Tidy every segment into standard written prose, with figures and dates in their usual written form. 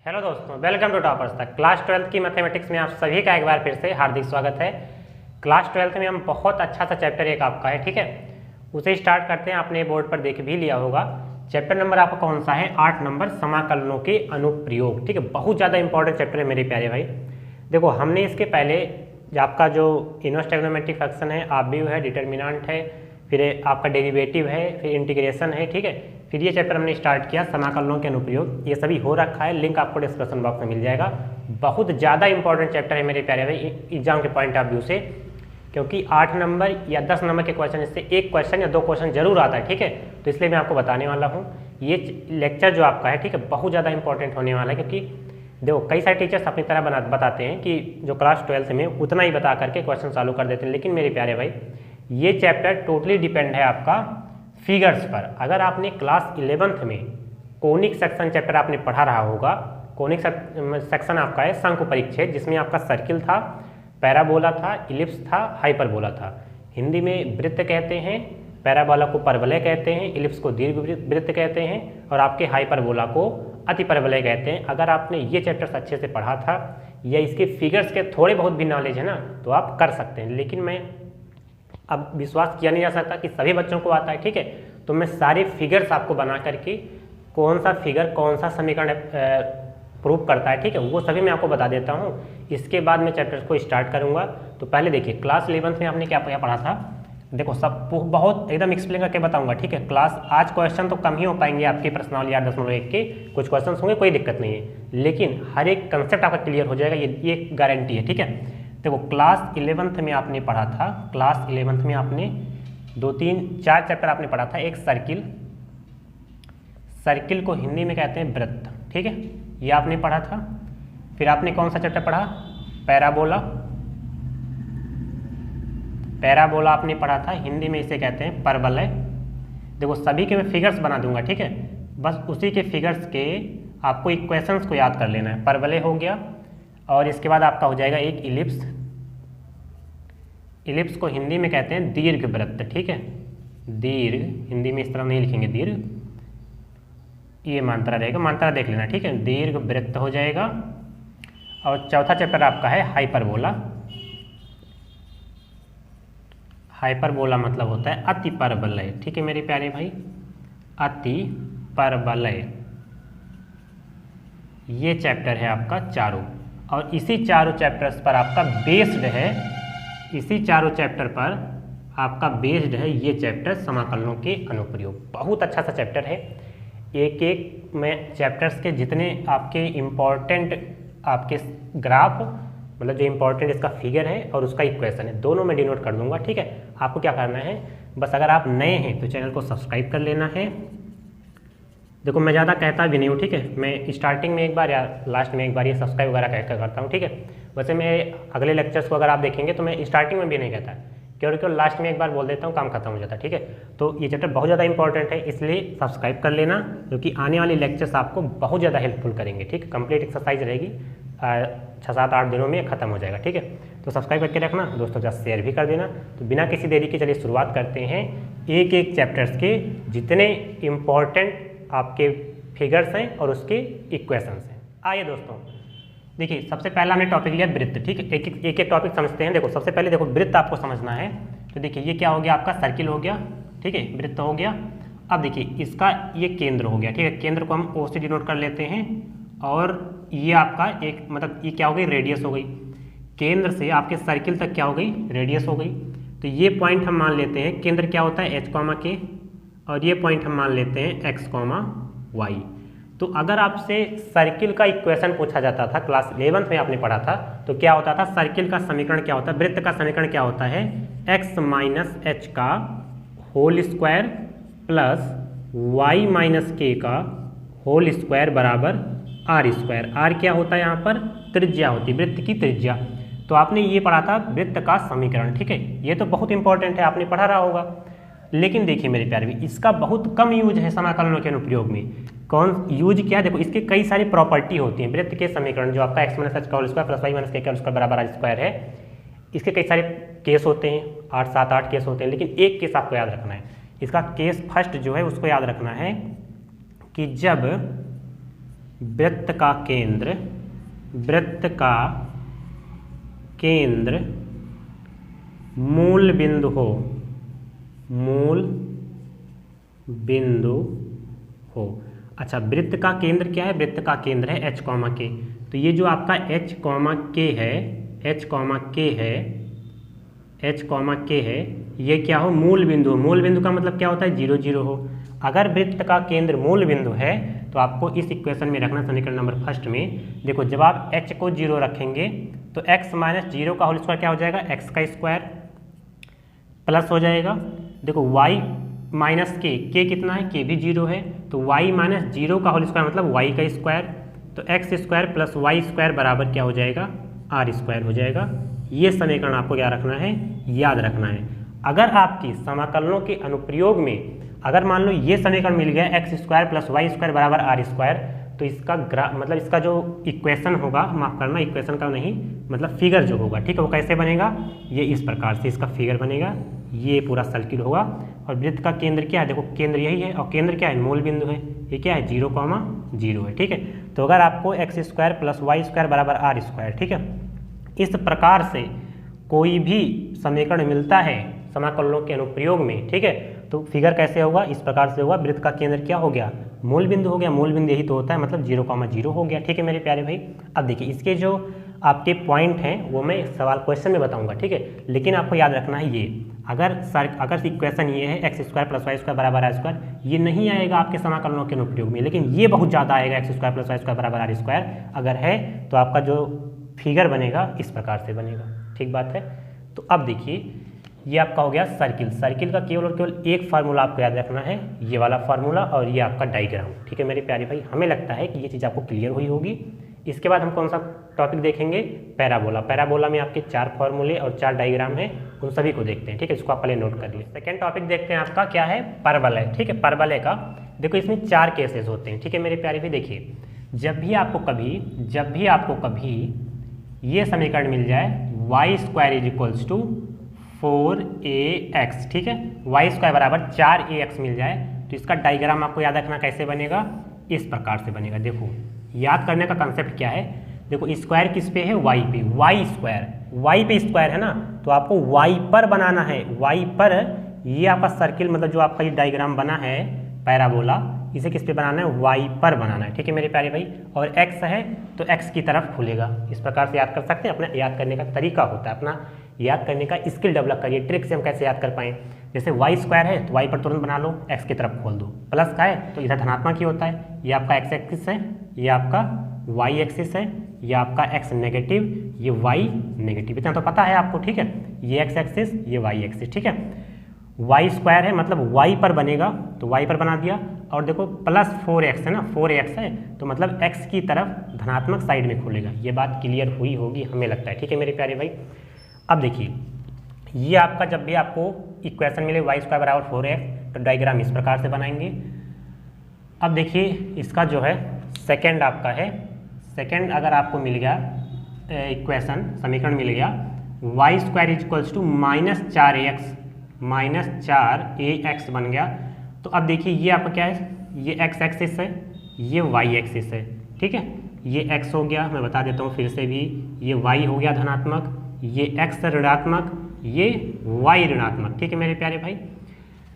Hello दोस्तों, welcome to toppers तक। Class 12th की मैथमेटिक्स में आप सभी का एक बार फिर से हार्दिक स्वागत है। क्लास 12th में हम बहुत अच्छा सा चैप्टर एक आपका है, ठीक है, उसे स्टार्ट करते हैं। आपने बोर्ड पर देख भी लिया होगा। चैप्टर नंबर आपका कौन सा है? 8 नंबर, समाकलनों के अनुप्रयोग। ठीक है, बहुत ज़्यादा इंपॉर्टेंट चैप्टर है मेरे प्यारे भाई। देखो, हमने इसके पहले आपका जो इनवर्स ट्रिग्नोमेट्रिक फंक्शन है, ऑब्लिव है, डिटर्मिनेंट है, फिर आपका डेरिवेटिव है, फिर इंटीग्रेशन है, ठीक है, फिर ये चैप्टर हमने स्टार्ट किया समाकलनों के अनुप्रयोग। ये सभी हो रखा है, लिंक आपको डिस्क्रिप्शन बॉक्स में मिल जाएगा। बहुत ज़्यादा इंपॉर्टेंट चैप्टर है मेरे प्यारे भाई एग्जाम के पॉइंट ऑफ व्यू से, क्योंकि 8 नंबर या 10 नंबर के क्वेश्चन इससे एक क्वेश्चन या 2 क्वेश्चन जरूर आता है, ठीक है। तो इसलिए मैं आपको बताने वाला हूँ ये लेक्चर जो आपका है, ठीक है, बहुत ज़्यादा इंपॉर्टेंट होने वाला है। क्योंकि देखो, कई सारे टीचर्स अपनी तरह बताते हैं कि जो क्लास 12th में उतना ही बता करके क्वेश्चन चालू कर देते हैं, लेकिन मेरे प्यारे भाई ये चैप्टर टोटली डिपेंड है आपका फिगर्स पर। अगर आपने क्लास 11th में कोनिक सेक्शन चैप्टर आपने पढ़ा रहा होगा, कोनिक सेक्शन आपका है शंकु परिच्छेद, जिसमें आपका सर्किल था, पैराबोला था, इलिप्स था, हाइपरबोला था। हिंदी में वृत्त कहते हैं, पैराबोला को परवलय कहते हैं, इलिप्स को दीर्घ वृत्त कहते हैं, और आपके हाइपरबोला को अति परवलय कहते हैं। अगर आपने ये चैप्टर्स अच्छे से पढ़ा था या इसके फिगर्स के थोड़े बहुत भी नॉलेज है ना, तो आप कर सकते हैं। लेकिन मैं अब विश्वास किया नहीं जा सकता कि सभी बच्चों को आता है, ठीक है। तो मैं सारे फिगर्स आपको बना करके कौन सा फिगर कौन सा समीकरण प्रूव करता है, ठीक है, वो सभी मैं आपको बता देता हूँ। इसके बाद मैं चैप्टर को स्टार्ट करूँगा। तो पहले देखिए, क्लास 11th में आपने क्या पढ़ा था। देखो, सब बहुत एकदम एक्सप्लेन करके बताऊँगा, ठीक है। क्लास आज क्वेश्चन तो कम ही हो पाएंगे आपके पर्सनल या 10.1 के, कुछ क्वेश्चन होंगे, कोई दिक्कत नहीं है, लेकिन हर एक कंसेप्ट आपका क्लियर हो जाएगा, ये गारंटी है, ठीक है। देखो, क्लास 11th में आपने पढ़ा था, क्लास 11th में आपने 4 चैप्टर आपने पढ़ा था। एक सर्किल, सर्किल को हिंदी में कहते हैं वृत्त, ठीक है, ये आपने पढ़ा था। फिर आपने कौन सा चैप्टर पढ़ा? पैराबोला, पैराबोला आपने पढ़ा था, हिंदी में इसे कहते हैं परवलय। देखो, सभी के मैं फिगर्स बना दूंगा, ठीक है, बस उसी के फिगर्स के आपको इक्वेशंस को याद कर लेना है। परवलय हो गया, और इसके बाद आपका हो जाएगा एक इलिप्स, इलिप्स को हिंदी में कहते हैं दीर्घ वृत्त, ठीक है, दीर्घ, हिंदी में इस तरह नहीं लिखेंगे दीर्घ, ये मात्रा रहेगा, मात्रा देख लेना, ठीक है, दीर्घ वृत्त हो जाएगा। और चौथा चैप्टर आपका है हाइपरबोला। हाइपरबोला मतलब होता है अति परवलय, ठीक है मेरे प्यारे भाई, अति परवलय। ये चैप्टर है आपका चारों, और इसी चारों चैप्टर्स पर आपका बेस्ड है, इसी चारों चैप्टर पर आपका बेस्ड है ये चैप्टर समाकलनों के अनुप्रयोग। बहुत अच्छा सा चैप्टर है। एक एक में चैप्टर्स के जितने आपके इम्पॉर्टेंट आपके ग्राफ, मतलब जो इम्पोर्टेंट इसका फिगर है और उसका इक्वेशन है, दोनों में डिनोट कर दूंगा, ठीक है। आपको क्या करना है, बस अगर आप नए हैं तो चैनल को सब्सक्राइब कर लेना है। देखो, मैं ज़्यादा कहता भी नहीं हूँ, ठीक है, मैं स्टार्टिंग में एक बार या लास्ट में एक बार ये सब्सक्राइब वगैरह कहकर करता हूँ, ठीक है। वैसे मैं अगले लेक्चर्स को अगर आप देखेंगे तो मैं स्टार्टिंग में भी नहीं कहता, क्योंकि लास्ट में एक बार बोल देता हूँ, काम खत्म हो जाता है, ठीक है। तो ये चैप्टर बहुत ज़्यादा इंपॉर्टेंट है, इसलिए सब्सक्राइब कर लेना, क्योंकि आने वाली लेक्चर्स आपको बहुत ज़्यादा हेल्पफुल करेंगे, ठीक है। कंप्लीट एक्सरसाइज रहेगी, 6-7-8 दिनों में खत्म हो जाएगा, ठीक है। तो सब्सक्राइब करके रखना दोस्तों, जस्ट शेयर भी कर देना। तो बिना किसी देरी के चलिए शुरुआत करते हैं एक एक चैप्टर्स के जितने इम्पॉर्टेंट आपके फिगर्स हैं और उसके इक्वेशंस हैं। आइए दोस्तों, देखिए, सबसे पहला हमने टॉपिक लिया वृत्त, ठीक है। एक एक टॉपिक समझते हैं। देखो, सबसे पहले देखो वृत्त आपको समझना है। तो देखिए, ये क्या हो गया आपका? सर्किल हो गया, ठीक है, वृत्त हो गया। अब देखिए, इसका ये केंद्र हो गया, ठीक है, केंद्र को हम O से डिनोट कर लेते हैं, और ये आपका एक मतलब ये क्या हो गई? रेडियस हो गई। केंद्र से आपके सर्किल तक क्या हो गई? रेडियस हो गई। तो ये पॉइंट हम मान लेते हैं, केंद्र क्या होता है? H, K, और ये पॉइंट हम मान लेते हैं X, Y। तो अगर आपसे सर्किल का इक्वेशन पूछा जाता था, क्लास 11th में आपने पढ़ा था, तो क्या होता था? सर्किल का समीकरण क्या होता है? वृत्त का समीकरण क्या होता है? x माइनस एच का whole square plus y minus K का होल स्क्वायर बराबर आर स्क्वायर। आर क्या होता है? यहाँ पर त्रिज्या होती है, वृत्त की त्रिज्या। तो आपने ये पढ़ा था वृत्त का समीकरण, ठीक है, ये तो बहुत इंपॉर्टेंट है, आपने पढ़ा रहा होगा। लेकिन देखिए मेरे प्यारे, इसका बहुत कम यूज है समाकलनों के अनुप्रयोग में। कौन यूज क्या? देखो, इसके कई सारी प्रॉपर्टी होती हैं। वृत्त के समीकरण जो आपका x माइनस एच का whole square plus y minus K का होल स्क्वायर बराबर आर स्क्वायर है, इसके कई सारे केस होते हैं, 8-7-8 केस होते हैं, लेकिन एक केस आपको याद रखना है। इसका केस फर्स्ट जो है उसको याद रखना है कि जब वृत्त का केंद्र मूल बिंदु हो। अच्छा, वृत्त का केंद्र क्या है? वृत्त का केंद्र है h, k। तो ये जो आपका h, k है, ये क्या हो? मूल बिंदु। मूल बिंदु का मतलब क्या होता है? 0, 0 हो। अगर वृत्त का केंद्र मूल बिंदु है तो आपको इस इक्वेशन में रखना, समीकरण नंबर फर्स्ट में। देखो, जब आप h को 0 रखेंगे तो x माइनस 0 का होल स्क्वायर क्या हो जाएगा? x का स्क्वायर प्लस हो जाएगा। देखो y माइनस k कितना है? k भी 0 है, तो y माइनस 0 का होल स्क्वायर मतलब y का स्क्वायर। तो x square plus y square बराबर क्या हो जाएगा? r स्क्वायर हो जाएगा। ये समीकरण आपको क्या रखना है? याद रखना है। अगर आपकी समाकलनों के अनुप्रयोग में अगर मान लो ये समीकरण मिल गया x square plus Y square बराबर r स्क्वायर, तो इसका मतलब इसका जो इक्वेशन होगा, माफ करना, इक्वेशन का नहीं मतलब फिगर जो होगा, ठीक है, वो कैसे बनेगा? ये इस प्रकार से इसका फिगर बनेगा। ये पूरा सर्किल होगा। और वृत्त का केंद्र क्या है? देखो, केंद्र यही है, और केंद्र क्या है? मूल बिंदु है। ये क्या है? 0, 0 है, ठीक है। तो अगर आपको x square plus Y square बराबर r स्क्वायर, ठीक है, इस प्रकार से कोई भी समीकरण मिलता है समाकलनों के अनुप्रयोग में, ठीक है, तो फिगर कैसे होगा? इस प्रकार से होगा। वृत्त का केंद्र क्या हो गया? मूल बिंदु हो गया। मूल बिंदु यही तो होता है, मतलब 0, 0 हो गया, ठीक है मेरे प्यारे भाई। अब देखिए, इसके जो आपके पॉइंट हैं वो मैं सवाल क्वेश्चन में बताऊंगा, ठीक है, लेकिन आपको याद रखना है ये अगर इक्वेशन ये है x square plus Y square बराबर r स्क्वायर, ये नहीं आएगा आपके समाकलनों के अनुप्रयोग में, लेकिन ये बहुत ज़्यादा आएगा x square plus Y square बराबर r स्क्वायर अगर है, तो आपका जो फिगर बनेगा इस प्रकार से बनेगा, ठीक बात है। तो अब देखिए, ये आपका हो गया सर्किल। सर्किल का केवल और केवल एक फार्मूला आपको याद रखना है, ये वाला फार्मूला, और ये आपका डायग्राम, ठीक है मेरे प्यारे भाई। हमें लगता है कि ये चीज़ आपको क्लियर हुई होगी। इसके बाद हम कौन सा टॉपिक देखेंगे? पैराबोला। पैराबोला में आपके 4 फार्मूले और 4 डायग्राम हैं, उन सभी को देखते हैं, ठीक है, इसको आप पहले नोट कर लिए। सेकेंड टॉपिक देखते हैं, आपका क्या है? परवलय, ठीक है। परवलय का देखो, इसमें 4 केसेस होते हैं, ठीक है मेरे प्यारे भाई। देखिए, जब भी आपको कभी ये समीकरण मिल जाए Y square is equals to 4ax, ठीक है, वाई स्क्वायर बराबर 4ax मिल जाए, तो इसका डायग्राम आपको याद रखना कैसे बनेगा? इस प्रकार से बनेगा। देखो, याद करने का कंसेप्ट क्या है? देखो, स्क्वायर किस पे है? y पे। वाई पे स्क्वायर है ना, तो आपको y पर बनाना है। y पर ये आपका सर्किल, मतलब जो आपका ये डायग्राम बना है पैराबोला, इसे किस पे बनाना है? y पर बनाना है, ठीक है मेरे प्यारे भाई। और x है तो x की तरफ खुलेगा। इस प्रकार से याद कर सकते हैं। अपना याद करने का तरीका होता है, अपना याद करने का स्किल डेवलप करिए। ट्रिक से हम कैसे याद कर पाएँ? जैसे y स्क्वायर है तो y पर तुरंत बना लो, x की तरफ खोल दो। प्लस का है तो इधर धनात्मक ही होता है। ये आपका x एक्सिस है, ये आपका y एक्सिस है, ये आपका x नेगेटिव, ये y नेगेटिव, इतना तो पता है आपको, ठीक है। ये x एक्सिस, ये y एक्सिस, ठीक है। y स्क्वायर है मतलब y पर बनेगा, तो y पर बना दिया। और देखो, प्लस 4x है ना, 4x है तो मतलब x की तरफ धनात्मक साइड में खुलेगा। ये बात क्लियर हुई होगी हमें लगता है, ठीक है मेरे प्यारे भाई। अब देखिए, ये आपका जब भी आपको इक्वेशन मिले y स्क्वायर बराबर 4x, तो डायग्राम इस प्रकार से बनाएंगे। अब देखिए, इसका जो है सेकंड आपका है, सेकंड अगर आपको मिल गया इक्वेशन, समीकरण मिल गया Y square is equals to -4ax बन गया। तो अब देखिए, ये आपका क्या है? ये x एक्सिस है, ये y एक्सिस है, ठीक है। ये x हो गया, मैं बता देता हूँ फिर से भी, ये y हो गया धनात्मक, ये x ऋणात्मक, ये y ऋणात्मक, ठीक है मेरे प्यारे भाई।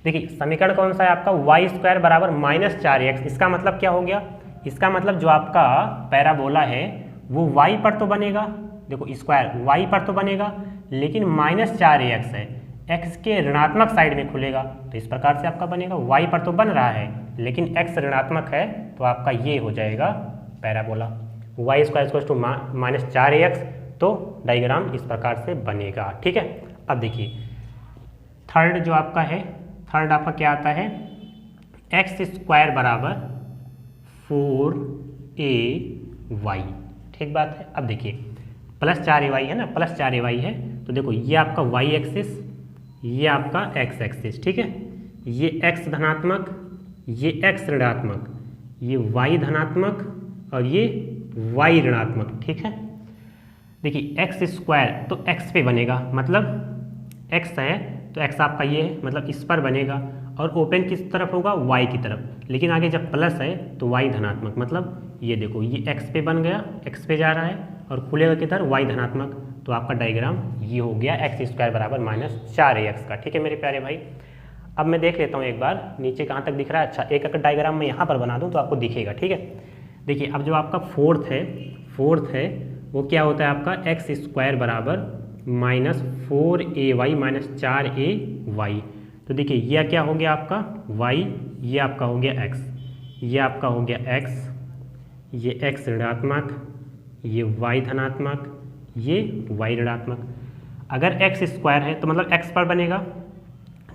देखिए, समीकरण कौन सा है आपका? वाई स्क्वायर बराबर -4ax। इसका मतलब क्या हो गया? इसका मतलब जो आपका पैराबोला है वो y पर तो बनेगा, देखो स्क्वायर y पर तो बनेगा, लेकिन -4ax है, x के ऋणात्मक साइड में खुलेगा, तो इस प्रकार से आपका बनेगा। y पर तो बन रहा है लेकिन x ऋणात्मक है, तो आपका ये हो जाएगा parabola. Y square equals to -4ax, तो डायग्राम इस प्रकार से बनेगा, ठीक है। अब देखिए, थर्ड जो आपका है, थर्ड आपका क्या आता है? x स्क्वायर बराबर 4ay, ठीक बात है। अब देखिए, +4ay है ना, +4ay है, तो देखो ये आपका y एक्सिस, ये आपका x एक्सिस, ठीक है। ये x धनात्मक, ये x ऋणात्मक, ये y धनात्मक, और ये y ऋणात्मक, ठीक है। देखिए, x स्क्वायर तो x पे बनेगा, मतलब x है तो x आपका ये है, मतलब इस पर बनेगा, और ओपन किस तरफ होगा, y की तरफ। लेकिन आगे जब प्लस है तो y धनात्मक, मतलब ये देखो ये x पे बन गया, x पे जा रहा है, और खुलेगा किधर, y धनात्मक। तो आपका डायग्राम ये हो गया x² बराबर -4ax का। ठीक है मेरे प्यारे भाई। अब मैं देख लेता हूँ एक बार नीचे कहाँ तक दिख रहा है। अच्छा, एक अगर डायग्राम मैं यहाँ पर बना दूँ तो आपको दिखेगा। ठीक है, देखिए अब जो आपका फोर्थ है वो क्या होता है आपका, x² बराबर -4ay -4ay। तो देखिए यह क्या हो गया आपका y, ये आपका हो गया x, ये आपका हो गया x, ये x ऋणात्मक, ये y धनात्मक, ये y ऋणात्मक। अगर x² है तो मतलब x पर बनेगा,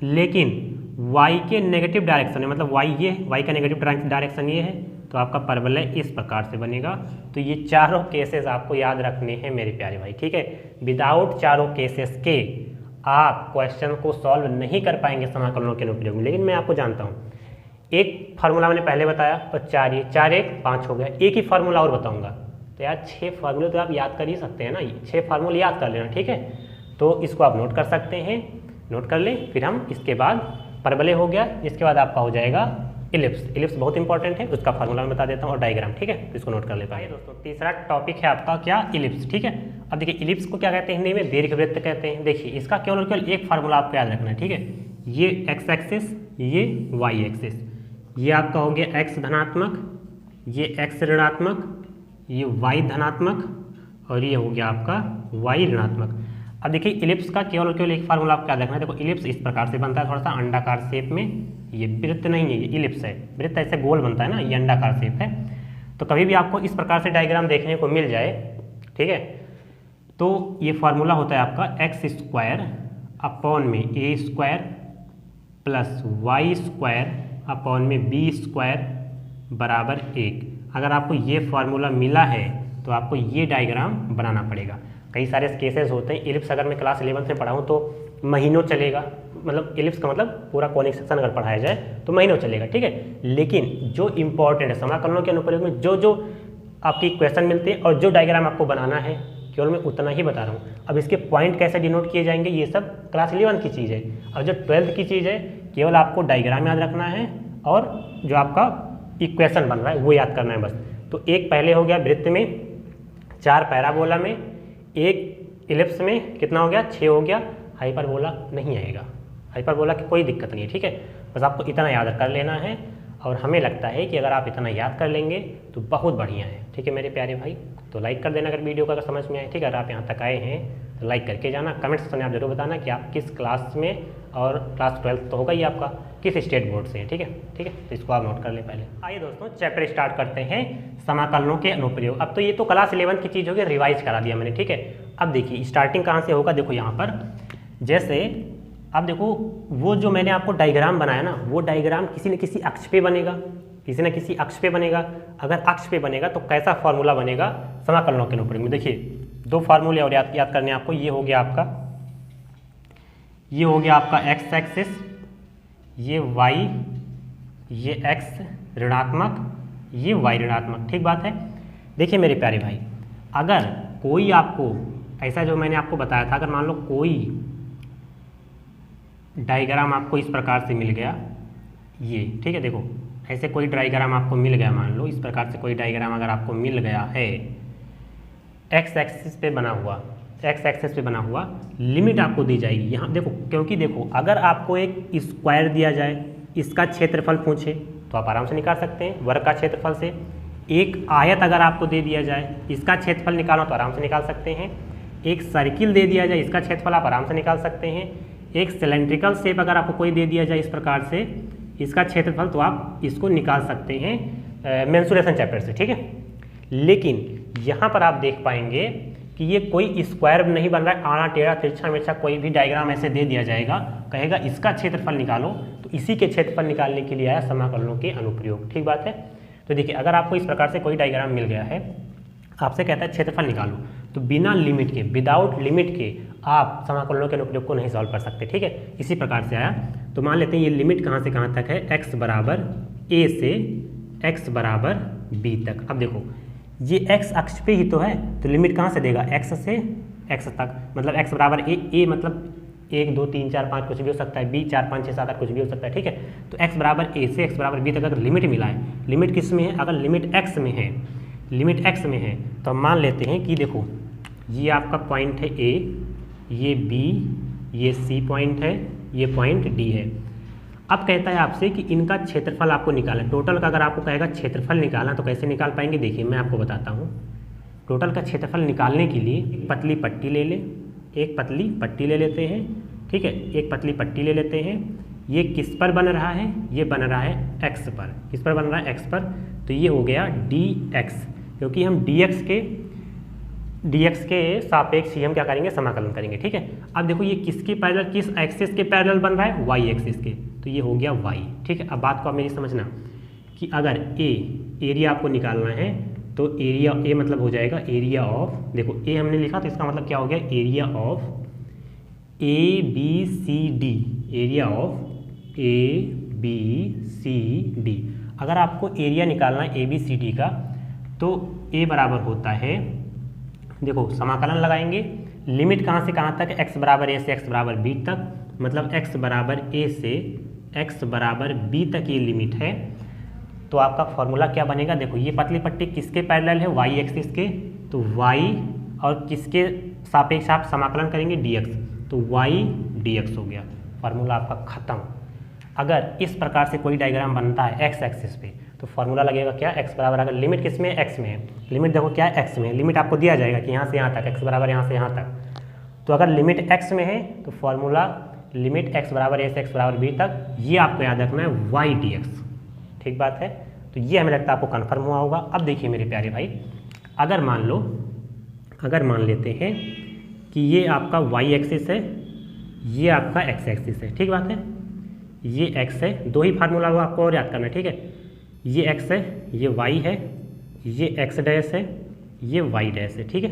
लेकिन y के नेगेटिव डायरेक्शन है, मतलब y का नेगेटिव डायरेक्शन ये है, तो आपका परवलय इस प्रकार से बनेगा। तो ये चारों केसेस आपको याद रखने हैं मेरे प्यारे भाई। ठीक है, विदाउट चारों केसेस के आप क्वेश्चन को सॉल्व नहीं कर पाएंगे समाकलनों के अनुप्रयोग में। लेकिन मैं आपको जानता हूँ, एक फार्मूला मैंने पहले बताया और 4 1 5 हो गया। एक ही फार्मूला और बताऊंगा, तो यार 6 फार्मूले तो आप याद कर ही सकते हैं ना, 6 फार्मूले याद कर लेना। ठीक है, तो इसको आप नोट कर सकते हैं, नोट कर लें। फिर हम इसके बाद परवलय हो गया, इसके बाद आपका हो जाएगा इलिप्स बहुत इंपॉर्टेंट है, उसका फार्मूला मैं बता देता हूँ, और डायग्राम। ठीक है, तो इसको नोट कर ले पाएंगे दोस्तों। तीसरा टॉपिक है आपका क्या, इलिप्स। ठीक है, अब देखिए इलिप्स को क्या कहते हैं हिंदी में, दीर्घवृत्त कहते हैं। देखिए इसका केवल और केवल एक फार्मूला आपको याद रखना है। ठीक है, ये एक्स एक्सिस, ये वाई एक्सिस, ये आपका हो गया एक्स धनात्मक, ये एक्स ऋणात्मक, ये वाई धनात्मक, और ये हो गया आपका वाई ऋणात्मक। अब देखिए इलिप्स का केवल और केवल एक फार्मूला आपको याद रखना है। देखो इलिप्स इस प्रकार से बनता है, थोड़ा सा अंडाकार शेप में, ये वृत्त नहीं है, ये इलिप्स है। वृत्त ऐसे गोल बनता है ना, ये अंडाकार शेप है। तो कभी भी आपको इस प्रकार से डायग्राम देखने को मिल जाए, ठीक है, तो ये फार्मूला होता है आपका x² अपॉन में a² प्लस y² अपॉन में b² बराबर 1। अगर आपको ये फार्मूला मिला है तो आपको ये डायग्राम बनाना पड़ेगा। कई सारे केसेस होते हैं, इलिप्स अगर मैं क्लास 11th में पढ़ाऊँ तो महीनों चलेगा, मतलब इलिप्स का मतलब पूरा कॉनिक सेक्शन अगर पढ़ाया जाए तो महीनों चलेगा। ठीक है, लेकिन जो इंपॉर्टेंट है समाकलनों के अनुप्रयोग में जो आपकी क्वेश्चन मिलते हैं और जो डायग्राम आपको बनाना है, केवल मैं उतना ही बता रहा हूँ। अब इसके पॉइंट कैसे डिनोट किए जाएंगे, ये सब क्लास 11 की चीज़ है। और जो 12th की चीज़ है, केवल आपको डायग्राम याद रखना है और जो आपका इक्वेशन बन रहा है वो याद करना है बस। तो एक पहले हो गया वृत्त में, 4 पैराबोला में, एक इलिप्स में कितना हो गया, 6 हो गया। हाइपरबोला नहीं आएगा, हाइपरबोला की कोई दिक्कत नहीं है। ठीक है, बस आपको इतना याद कर लेना है, और हमें लगता है कि अगर आप इतना याद कर लेंगे तो बहुत बढ़िया है। ठीक है मेरे प्यारे भाई, तो लाइक कर देना अगर वीडियो का अगर समझ में आए। ठीक है, अगर आप यहाँ तक आए हैं तो लाइक करके जाना। कमेंट सेक्शन में आप जरूर बताना कि आप किस क्लास में, और क्लास 12th तो होगा ही आपका, किस स्टेट बोर्ड से है। ठीक है, ठीक है, तो इसको आप नोट कर ले पहले। आइए दोस्तों चैप्टर स्टार्ट करते हैं, समाकलनों के अनुप्रयोग। अब तो ये तो क्लास 11th की चीज़ होगी, रिवाइज करा दिया मैंने। ठीक है, अब देखिए स्टार्टिंग कहाँ से होगा, देखो यहाँ पर जैसे अब देखो वो जो मैंने आपको डायग्राम बनाया ना, वो डायग्राम किसी न किसी अक्ष पे बनेगा, किसी न किसी अक्ष पे बनेगा। अगर अक्ष पे बनेगा तो कैसा फार्मूला बनेगा समाकलनों के अनुप्रयोग में। देखिए 2 फार्मूले और याद करने आपको। ये हो गया आपका एक्स एक्सिस, ये वाई, ये एक्स ऋणात्मक, ये वाई ऋणात्मक। ठीक बात है। देखिए मेरे प्यारे भाई, अगर कोई आपको ऐसा जो मैंने आपको बताया था, अगर मान लो कोई डायग्राम आपको इस प्रकार से मिल गया, ये ठीक है, देखो ऐसे कोई डायग्राम आपको मिल गया, मान लो इस प्रकार से कोई डायग्राम अगर आपको मिल गया है, एक्स एक्सिस पे बना हुआ, लिमिट आपको दी जाएगी यहाँ। देखो क्योंकि देखो अगर आपको एक स्क्वायर दिया जाए, इसका क्षेत्रफल पूछे तो आप आराम से निकाल सकते हैं वर्ग का क्षेत्रफल से। एक आयत अगर आपको दे दिया जाए, इसका क्षेत्रफल निकालना तो आराम से निकाल सकते हैं। एक सर्किल दे दिया जाए, इसका क्षेत्रफल आप आराम से निकाल सकते हैं। एक सिलेंड्रिकल शेप अगर आपको कोई दे दिया जाए इस प्रकार से, इसका क्षेत्रफल तो आप इसको निकाल सकते हैं मेंसुरेशन चैप्टर से। ठीक है, लेकिन यहाँ पर आप देख पाएंगे कि ये कोई स्क्वायर नहीं बन रहा है, आड़ा टेढ़ा तिरछा मिर्चा कोई भी डायग्राम ऐसे दे दिया जाएगा, कहेगा इसका क्षेत्रफल निकालो, तो इसी के क्षेत्रफल निकालने के लिए आया समाकलनों के अनुप्रयोग। ठीक बात है। तो देखिए अगर आपको इस प्रकार से कोई डायग्राम मिल गया है, आपसे कहता है क्षेत्रफल निकालो, तो बिना लिमिट के, विदाउट लिमिट के आप समाकलनों के अनुप्रयोग को नहीं सॉल्व कर सकते। ठीक है, इसी प्रकार से आया। तो मान लेते हैं ये लिमिट कहाँ से कहाँ तक है, x बराबर a से x बराबर b तक। अब देखो ये x अक्ष पे ही तो है, तो लिमिट कहाँ से देगा, x से x तक, मतलब x बराबर a मतलब 1 2 3 4 5 कुछ भी हो सकता है, बी 4 5 6 7 8 कुछ भी हो सकता है, ठीक है। तो x बराबर a से x बराबर b तक अगर लिमिट मिला है, लिमिट किस में है, अगर लिमिट x में है, लिमिट x में है तो हम मान लेते हैं कि देखो ये आपका पॉइंट है a, ये b, ये c पॉइंट है, ये पॉइंट d है। अब कहता है आपसे कि इनका क्षेत्रफल आपको निकालना है। टोटल का अगर आपको कहेगा क्षेत्रफल निकालना तो कैसे निकाल पाएंगे, देखिए मैं आपको बताता हूँ। टोटल का क्षेत्रफल निकालने के लिए एक पतली पट्टी ले लें, एक पतली पट्टी ले लेते हैं, ठीक है, एक पतली पट्टी ले लेते हैं। ये किस पर बन रहा है, ये बन रहा है x पर। किस पर बन रहा है, x पर। तो ये हो गया dx, क्योंकि हम dx के सापेक्ष ही हम क्या करेंगे, समाकलन करेंगे, ठीक है। अब देखो ये किसके पैरेलल, किस एक्सिस के पैरेलल बन रहा है, y एक्सिस के, तो ये हो गया y, ठीक है। अब बात को आप मेरी समझना कि अगर एरिया आपको निकालना है तो एरिया ए मतलब हो जाएगा एरिया ऑफ, देखो ए हमने लिखा तो इसका मतलब क्या हो गया, area of A B C D, area of A B C D. अगर आपको एरिया निकालना है ए बी सी डी का तो ए बराबर होता है, देखो समाकलन लगाएंगे, लिमिट कहाँ से कहाँ तक, x बराबर a से x बराबर b तक, मतलब x बराबर a से x बराबर b तक ये लिमिट है। तो आपका फॉर्मूला क्या बनेगा, देखो ये पतली पट्टी किसके पैरेलल है, y एक्सिस के, तो y और किसके सापेक्ष आप समाकलन करेंगे, dx, तो y dx हो गया, फार्मूला आपका खत्म। अगर इस प्रकार से कोई डायग्राम बनता है x एक्सिस पे तो फार्मूला लगेगा क्या, x बराबर, अगर लिमिट किस में है, x में है, लिमिट देखो क्या है, x में है, लिमिट आपको दिया जाएगा कि यहाँ से यहाँ तक, x बराबर यहाँ से यहाँ तक। तो अगर लिमिट x में है तो फार्मूला लिमिट x बराबर a से x बराबर b तक, ये आपको याद रखना है y dx, ठीक बात है। तो ये हमें लगता है आपको कन्फर्म हुआ होगा। अब देखिए मेरे प्यारे भाई, अगर मान लो, अगर मान लेते हैं कि ये आपका y एक्सिस है, ये आपका x एक्सिस है, ठीक बात है, ये x है, दो ही फार्मूला हुआ आपको और याद करना है, ठीक है। ये x है, ये y है, ये x डैश है, ये y डैश है, ठीक है।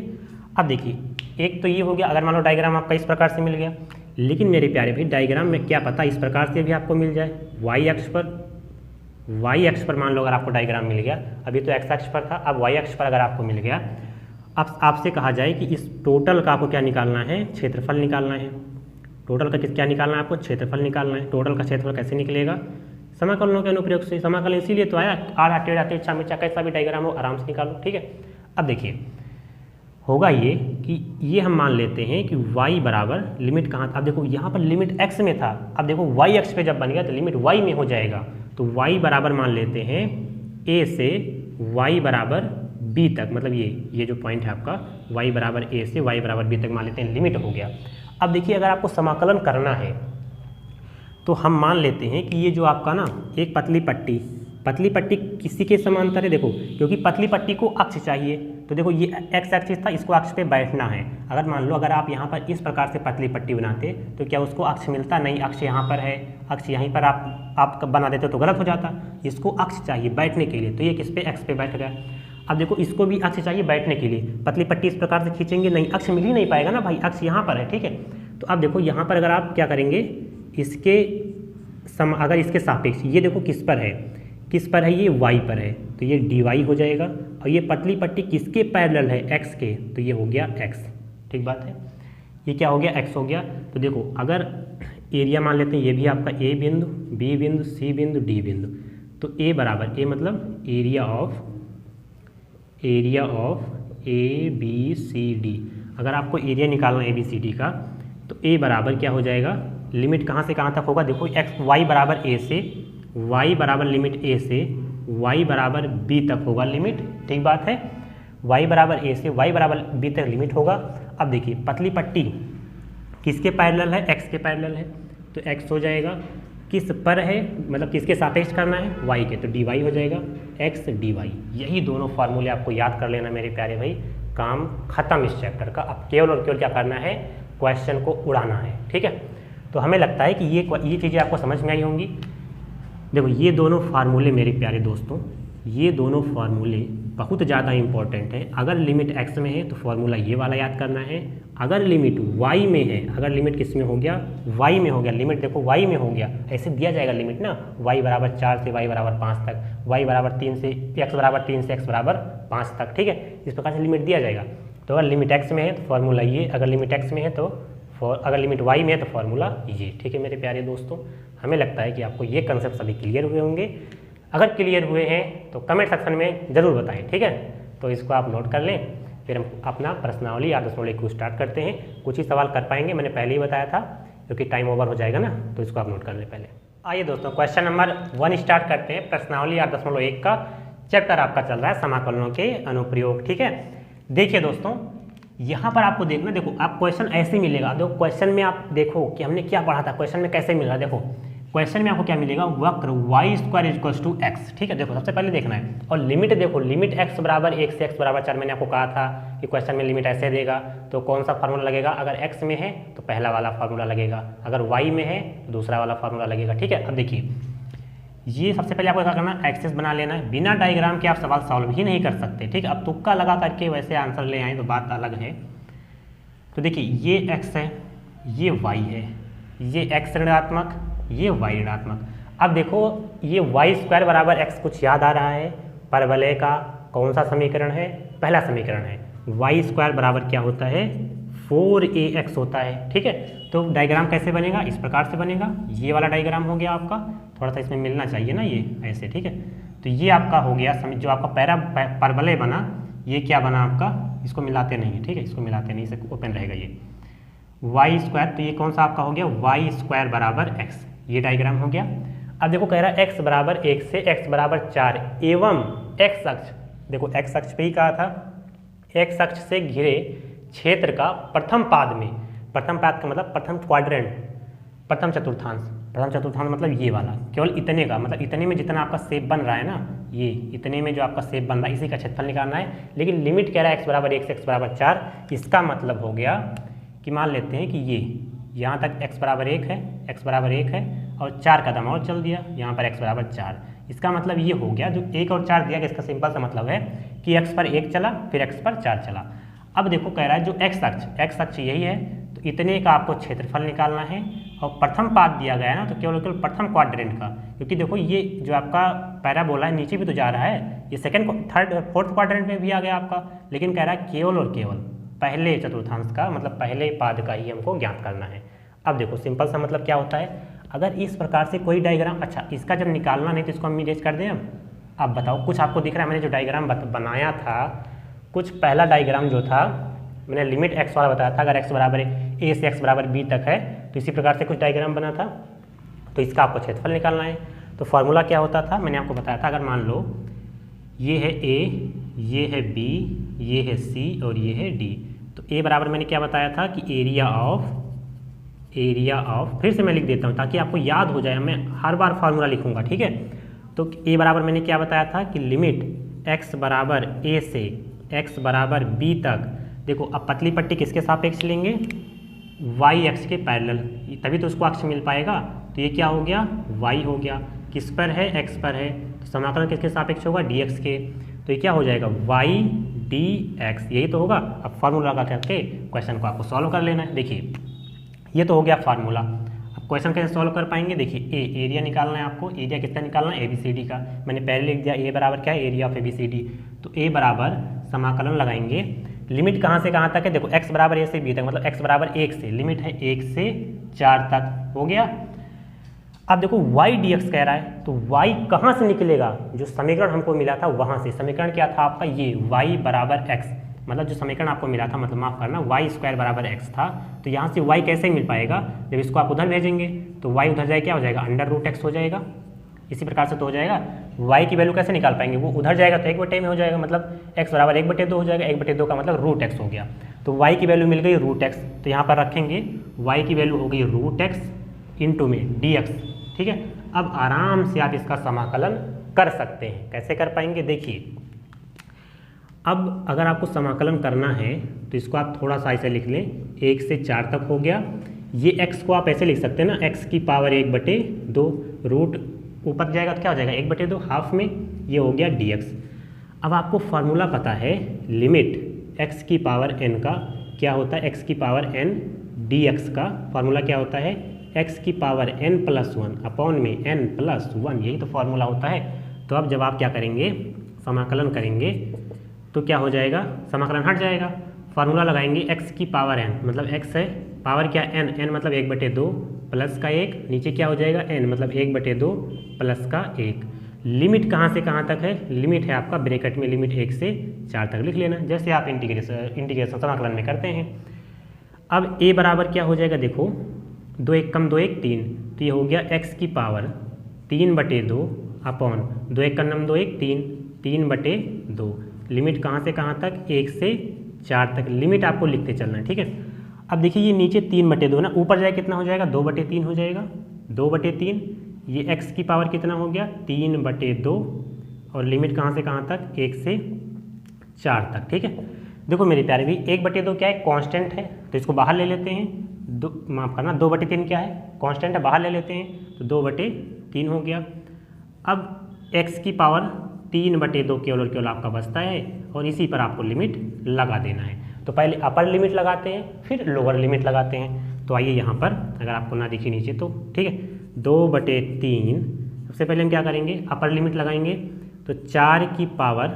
अब देखिए एक तो ये हो गया, अगर मान लो डायग्राम आपका इस प्रकार से मिल गया, लेकिन मेरे प्यारे भाई डायग्राम में क्या पता इस प्रकार से भी आपको मिल जाए, y अक्ष पर मान लो अगर आपको डायग्राम मिल गया, अभी तो x अक्ष पर था, अब y अक्ष पर अगर आपको मिल गया, अब आपसे कहा जाए कि इस टोटल का आपको क्या निकालना है, क्षेत्रफल निकालना है। टोटल का क्या निकालना है आपको, क्षेत्रफल निकालना है। टोटल का क्षेत्रफल कैसे निकलेगा, समाकलनों के अनुप्रयोग से। समाकलन इसीलिए तो आया, आड़ा टेढ़ा तिरछा मिर्चा कैसा भी डायग्राम हो आराम से निकालो, ठीक है। अब देखिए होगा ये कि ये हम मान लेते हैं कि y बराबर लिमिट कहाँ, अब देखो यहाँ पर लिमिट x में था, अब देखो y अक्ष पे जब बन गया तो लिमिट y में हो जाएगा। तो y बराबर मान लेते हैं a से y बराबर b तक, मतलब ये जो पॉइंट है आपका y बराबर a से y बराबर b तक मान लेते हैं, लिमिट हो गया। अब देखिए अगर आपको समाकलन करना है तो हम मान लेते हैं कि ये जो आपका ना एक पतली पट्टी किसी के समांतर है, देखो क्योंकि पतली पट्टी को अक्ष चाहिए, तो देखो ये x एक्सिस था, इसको अक्ष पे बैठना है। अगर मान लो अगर आप यहाँ पर इस प्रकार से पतली पट्टी बनाते तो क्या उसको अक्ष मिलता, नहीं, अक्ष यहाँ पर है, अक्ष यहीं पर आप बना देते तो गलत हो जाता। इसको अक्ष चाहिए बैठने के लिए, तो ये किस पे, x पे बैठ गया। अब देखो इसको भी अक्ष चाहिए बैठने के लिए, पतली पट्टी इस प्रकार से खींचेंगे, नहीं, अक्ष मिल ही नहीं पाएगा ना भाई, अक्ष यहाँ पर है, ठीक है। तो अब देखो यहाँ पर अगर आप क्या करेंगे, इसके अगर इसके सापेक्ष, ये देखो किस पर है, ये y पर है, तो ये dy हो जाएगा। और ये पतली पट्टी किसके पैरेलल है, x के, तो ये हो गया x, ठीक बात है, ये क्या हो गया, x हो गया। तो देखो अगर एरिया मान लेते हैं, ये भी आपका a बिंदु, b बिंदु, c बिंदु, d बिंदु, तो a बराबर, a मतलब area of A B C D. अगर आपको एरिया निकालना है ए बी सी डी का तो a बराबर क्या हो जाएगा, लिमिट कहाँ से कहाँ तक होगा, देखो y बराबर a से, y बराबर लिमिट a से y बराबर b तक होगा लिमिट, ठीक बात है, y बराबर a से y बराबर b तक लिमिट होगा। अब देखिए पतली पट्टी किसके पैरेलल है, x के पैरेलल है, तो x हो जाएगा, किस पर है मतलब किसके सापेक्ष करना है, y के, तो dy हो जाएगा, x dy। यही दोनों फार्मूले आपको याद कर लेना मेरे प्यारे भाई, काम खत्म इस चैप्टर का। अब केवल और केवल क्या करना है, क्वेश्चन को उड़ाना है, ठीक है। तो हमें लगता है कि ये चीज़ें आपको समझ में आई होंगी। देखो ये दोनों फार्मूले मेरे प्यारे दोस्तों, ये दोनों फार्मूले बहुत ज़्यादा इंपॉर्टेंट हैं। अगर लिमिट x में है तो फार्मूला ये वाला याद करना है, अगर लिमिट y में है, अगर लिमिट किस में हो गया, y में हो गया, लिमिट देखो y में हो गया, ऐसे दिया जाएगा लिमिट ना, y बराबर 4 से y बराबर 5 तक, y बराबर 3 से x बराबर 3 से x बराबर 5 तक, ठीक है, इस प्रकार से लिमिट दिया जाएगा। तो अगर लिमिट x में है तो फार्मूला ये, अगर लिमिट x में है तो अगर लिमिट y में है तो फॉर्मूला ये। ठीक है मेरे प्यारे दोस्तों, हमें लगता है कि आपको ये कंसेप्ट सभी क्लियर हुए होंगे। अगर क्लियर हुए हैं तो कमेंट सेक्शन में ज़रूर बताएं। ठीक है, तो इसको आप नोट कर लें, फिर हम अपना प्रश्नावली 8.1 को स्टार्ट करते हैं। कुछ ही सवाल कर पाएंगे, मैंने पहले ही बताया था, क्योंकि टाइम ओवर हो जाएगा ना, तो इसको आप नोट कर लें पहले। आइए दोस्तों, क्वेश्चन नंबर 1 स्टार्ट करते हैं। प्रश्नावली 8.1 का चैप्टर आपका चल रहा है समाकलनों के अनुप्रयोग। ठीक है, देखिए दोस्तों, यहाँ पर आपको देखना, देखो आप क्वेश्चन ऐसे मिलेगा। देखो क्वेश्चन में आप देखो कि हमने क्या पढ़ा था, क्वेश्चन में कैसे मिल रहा है। देखो क्वेश्चन में आपको क्या मिलेगा, वक्र y² = x। ठीक है, देखो सबसे पहले देखना है, और लिमिट देखो, लिमिट x बराबर 1 से x बराबर 4। मैंने आपको कहा था कि क्वेश्चन में लिमिट ऐसे देगा, तो कौन सा फार्मूला लगेगा, अगर x में है तो पहला वाला फार्मूला लगेगा, अगर y में है तो दूसरा वाला फार्मूला लगेगा। ठीक है, अब देखिए, ये सबसे पहले आपको क्या करना है, एक्सेस बना लेना है। बिना डायग्राम के आप सवाल सॉल्व ही नहीं कर सकते। ठीक है, अब तुक्का लगा करके वैसे आंसर ले आए तो बात अलग है। तो देखिए, ये x है, ये y है, ये x ऋणात्मक, ये y ऋणात्मक। अब देखो, ये y² बराबर x कुछ याद आ रहा है, परवलय का कौन सा समीकरण है, पहला समीकरण है। y² बराबर क्या होता है, 4ax होता है। ठीक है, तो डायग्राम कैसे बनेगा, इस प्रकार से बनेगा। ये वाला डायग्राम हो गया आपका, थोड़ा सा इसमें मिलना चाहिए ना, ये ऐसे। ठीक है, तो ये आपका हो गया जो आपका परवलय बना, ये क्या बना आपका, इसको मिलाते नहीं है। ठीक है, इसको मिलाते नहीं, इसे ओपन रहेगा ये y²। तो ये कौन सा आपका हो गया, y² बराबर x, ये डायग्राम हो गया। अब देखो कह रहा है x बराबर 1 से x बराबर 4 एवं x अक्ष, देखो x अक्ष पे ही कहा था, x अक्ष से घिरे क्षेत्र का प्रथम पाद में, प्रथम पाद का मतलब प्रथम क्वाड्रेंट, प्रथम चतुर्थांश, प्रथम चतुर्थांश मतलब ये वाला, केवल इतने का, मतलब इतने में जितना आपका शेप बन रहा है ना, ये इतने में जो आपका शेप बन रहा है, इसी का क्षेत्रफल निकालना है। लेकिन लिमिट कह रहा है x बराबर 1 से x बराबर 4। इसका मतलब हो गया कि मान लेते हैं कि ये यहाँ तक x बराबर 1 है, x बराबर 1 है, और 4 कदम और चल दिया, यहाँ पर x बराबर 4। इसका मतलब ये हो गया, जो 1 और 4 दिया गया, इसका सिंपल सा मतलब है कि x पर 1 चला, फिर x पर 4 चला। अब देखो कह रहा है जो x अक्ष यही है, तो इतने का आपको क्षेत्रफल निकालना है, और प्रथम पाद दिया गया है ना, तो केवल प्रथम क्वाड्रेंट का, क्योंकि देखो ये जो आपका पैराबोला है नीचे भी तो जा रहा है, ये सेकंड, थर्ड, फोर्थ क्वाड्रेंट में भी आ गया आपका, लेकिन कह रहा है केवल और केवल पहले चतुर्थांश का, मतलब पहले पाद का ही हमको ज्ञात करना है। अब देखो सिंपल सा मतलब क्या होता है, अगर इस प्रकार से कोई डायग्राम, अच्छा इसका जब निकालना नहीं तो इसको हम इरेज कर दें। अब बताओ, कुछ आपको दिख रहा है, मैंने जो डायग्राम बनाया था, कुछ पहला डायग्राम जो था, मैंने लिमिट x वाला बताया था, अगर x बराबर a से x बराबर b तक है, तो इसी प्रकार से कुछ डायग्राम बना था, तो इसका आपको क्षेत्रफल निकालना है। तो फॉर्मूला क्या होता था, मैंने आपको बताया था, अगर मान लो ये है a, ये है b, ये है c और ये है d, तो a बराबर मैंने क्या बताया था कि एरिया ऑफ, फिर से मैं लिख देता हूँ ताकि आपको याद हो जाए, मैं हर बार फार्मूला लिखूंगा। ठीक है, तो a बराबर मैंने क्या बताया था कि लिमिट x बराबर a से x बराबर b तक, देखो अब पतली पट्टी किसके सापेक्ष लेंगे, y अक्ष के पैरेलल, तभी तो उसको अक्ष मिल पाएगा। तो ये क्या हो गया, y हो गया, किस पर है, x पर है, तो समाकलन किसके सापेक्ष होगा, dx के, तो ये क्या हो जाएगा, y dx, यही तो होगा। अब फार्मूला लगा करके क्वेश्चन को आपको सॉल्व कर लेना है। देखिए ये तो हो गया फार्मूला। अब क्वेश्चन कैसे सॉल्व कर पाएंगे, देखिए एरिया निकालना है आपको, एरिया कितना निकालना है, ABCD का, मैंने पहले लिख दिया, a बराबर क्या है, एरिया ऑफ ABCD। तो a बराबर समाकलन लगाएंगे, लिमिट कहाँ से कहाँ तक है, देखो x बराबर a से b तक, मतलब x बराबर 1 से, लिमिट है 1 से 4 तक, हो गया। अब देखो y dx कह रहा है, तो y कहाँ से निकलेगा, जो समीकरण हमको मिला था वहाँ से। समीकरण क्या था आपका, ये y बराबर x, मतलब जो समीकरण आपको मिला था, मतलब माफ करना, y² बराबर x था, तो यहाँ से y कैसे मिल पाएगा, जब इसको आप उधर भेजेंगे तो y उधर जाए क्या हो जाएगा, √x हो जाएगा। इसी प्रकार से तो हो जाएगा, y की वैल्यू कैसे निकाल पाएंगे, वो उधर जाएगा तो 1/, में हो जाएगा, मतलब x बराबर 1/2 हो जाएगा, 1/2 का मतलब √x हो गया। तो y की वैल्यू मिल गई √x, तो यहाँ पर रखेंगे y की वैल्यू हो गई √x इंटू में dx। ठीक है, अब आराम से आप इसका समाकलन कर सकते हैं। कैसे कर पाएंगे, देखिए अब अगर आपको समाकलन करना है तो इसको आप थोड़ा सा ऐसे लिख लें, 1 से 4 तक हो गया। ये x को आप ऐसे लिख सकते हैं ना, x की पावर 1/2, रूट ऊपर जाएगा तो क्या हो जाएगा 1/2, हाफ में, ये हो गया dx। अब आपको फार्मूला पता है, लिमिट x की पावर n का क्या होता है, x की पावर n dx का फार्मूला क्या होता है, x की पावर n+1 अपॉन में n+1, यही तो फार्मूला होता है। तो अब जब आप क्या करेंगे, समाकलन करेंगे तो क्या हो जाएगा, समाकलन हट जाएगा, फार्मूला लगाएंगे x की पावर n, मतलब x है पावर क्या एन, एन मतलब 1/2 प्लस का 1, नीचे क्या हो जाएगा एन मतलब 1/2 प्लस का 1। लिमिट कहाँ से कहाँ तक है, लिमिट है आपका ब्रैकेट में लिमिट 1 से 4 तक लिख लेना, जैसे आप इंटीग्रेशन समाकलन में करते हैं। अब a बराबर क्या हो जाएगा, देखो 2 1 कम 2 1 3, तो ये हो गया x की पावर 3/2 अपॉन 2 1 कम 2 1 3, 3/2। लिमिट कहाँ से कहाँ तक, 1 से 4 तक लिमिट आपको लिखते चलना है, ठीक है। अब देखिए ये नीचे 3/2 ना, ऊपर जाए कितना हो जाएगा, 2/3 हो जाएगा, 2/3। ये x की पावर कितना हो गया 3/2 और लिमिट कहाँ से कहाँ तक, 1 से 4 तक, ठीक है। देखो मेरे प्यारे भी 1/2 क्या है, कांस्टेंट है, तो इसको बाहर ले लेते हैं। माफ करना 2/3 क्या है, कांस्टेंट है, बाहर ले लेते हैं, तो 2/3 हो गया। अब x की पावर 3/2 केवल और केवल आपका बचता है और इसी पर आपको लिमिट लगा देना है। तो पहले अपर लिमिट लगाते हैं फिर लोअर लिमिट लगाते हैं। तो आइए यहाँ पर अगर आपको ना दिखी नीचे तो ठीक है, 2/3 सबसे पहले हम क्या करेंगे, अपर लिमिट लगाएंगे, तो 4 की पावर